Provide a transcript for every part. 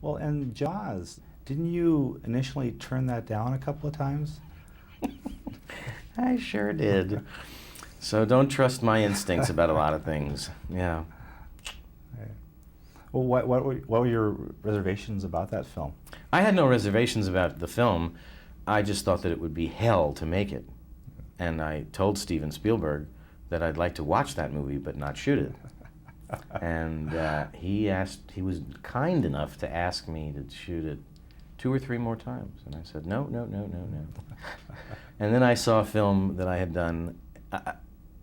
Well, and Jaws, didn't you initially turn that down a couple of times? I sure did. So don't trust my instincts about a lot of things. Yeah. Right. Well, what were your reservations about that film? I had no reservations about the film. I just thought that it would be hell to make it. And I told Steven Spielberg that I'd like to watch that movie but not shoot it. And he was kind enough to ask me to shoot it 2 or 3 more times. And I said, no, no, no, no, no. And then I saw a film that I had done.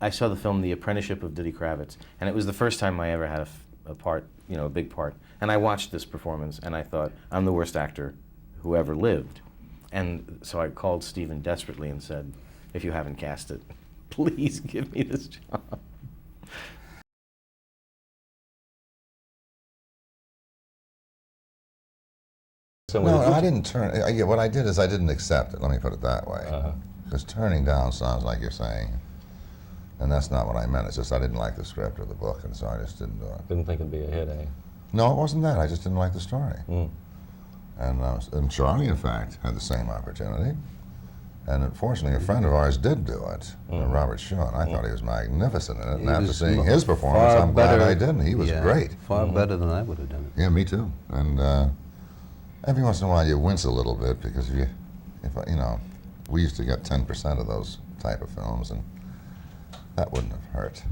I saw the film The Apprenticeship of Diddy Kravitz, and it was the first time I ever had a part, you know, a big part. And I watched this performance, and I thought, I'm the worst actor who ever lived. And so I called Steven desperately and said, if you haven't cast it, please give me this job. No, I didn't turn. What I did is I didn't accept it. Let me put it that way. Because turning down sounds like you're saying, and that's not what I meant. It's just I didn't like the script or the book, and so I just didn't do it. Didn't think it'd be a hit, eh? No, it wasn't that. I just didn't like the story. And Charlie, in fact, had the same opportunity. And unfortunately, a friend of ours did do it, Robert Shaw, and I thought he was magnificent in it. And after seeing his performance, I'm glad I didn't. He was great. Far better than I would have done it. Yeah, me too. And every once in a while, you wince a little bit because you know, we used to get 10% of those type of films, and that wouldn't have hurt.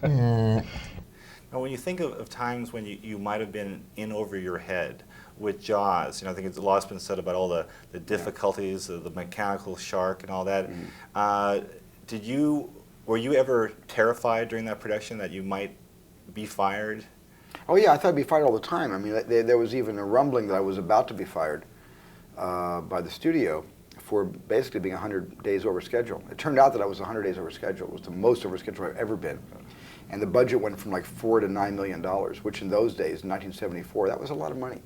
Now, when you think of times when you might have been in over your head with Jaws, you know, I think a lot's been said about all the difficulties of the mechanical shark and all that. Were you ever terrified during that production that you might be fired? Oh yeah, I thought I'd be fired all the time. I mean, there was even a rumbling that I was about to be fired by the studio for basically being 100 days over schedule. It turned out that I was 100 days over schedule. It was the most over schedule I've ever been. And the budget went from like $4 to $9 million, which in those days, in 1974, that was a lot of money.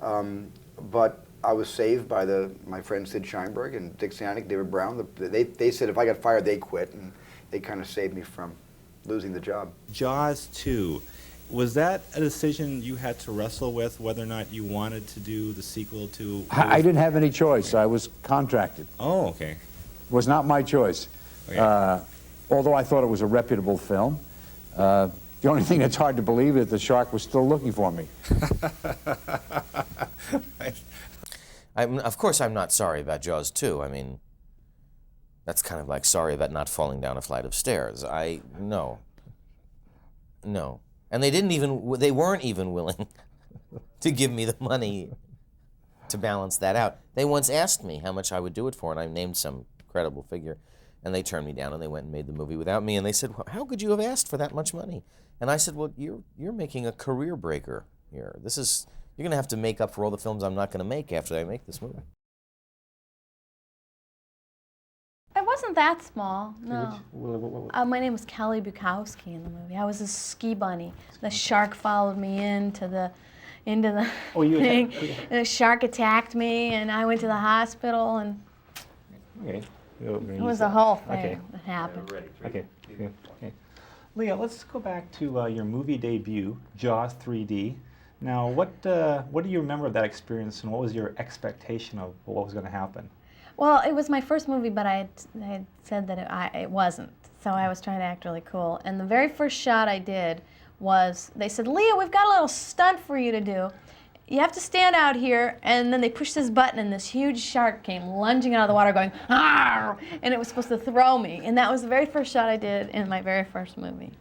But I was saved by my friends Sid Sheinberg and Dick Sanik, David Brown. They said if I got fired, they'd quit, and they kind of saved me from losing the job. Jaws 2, was that a decision you had to wrestle with, whether or not you wanted to do the sequel to... I didn't have any choice. I was contracted. Oh, okay. It was not my choice. Okay. Although I thought it was a reputable film. The only thing that's hard to believe is the shark was still looking for me. Of course, I'm not sorry about Jaws 2. I mean, that's kind of like sorry about not falling down a flight of stairs. No. And they weren't even willing to give me the money to balance that out. They once asked me how much I would do it for, and I named some credible figure. And they turned me down, and they went and made the movie without me. And they said, well, how could you have asked for that much money? And I said, well, you're making a career breaker here. You're going to have to make up for all the films I'm not going to make after I make this movie. I wasn't that small, no. My name was Kelly Bukowski in the movie. I was a ski bunny. The shark followed me into the thing. And the shark attacked me, and I went to the hospital, and Okay. it was a whole thing that happened. Okay. Leah, let's go back to your movie debut, Jaws 3D. Now, what do you remember of that experience, and what was your expectation of what was going to happen? Well, it was my first movie, but I had said that it wasn't, so I was trying to act really cool. And the very first shot I did was, they said, Leah, we've got a little stunt for you to do. You have to stand out here, and then they pushed this button, and this huge shark came lunging out of the water going, "Arr!" And it was supposed to throw me. And that was the very first shot I did in my very first movie.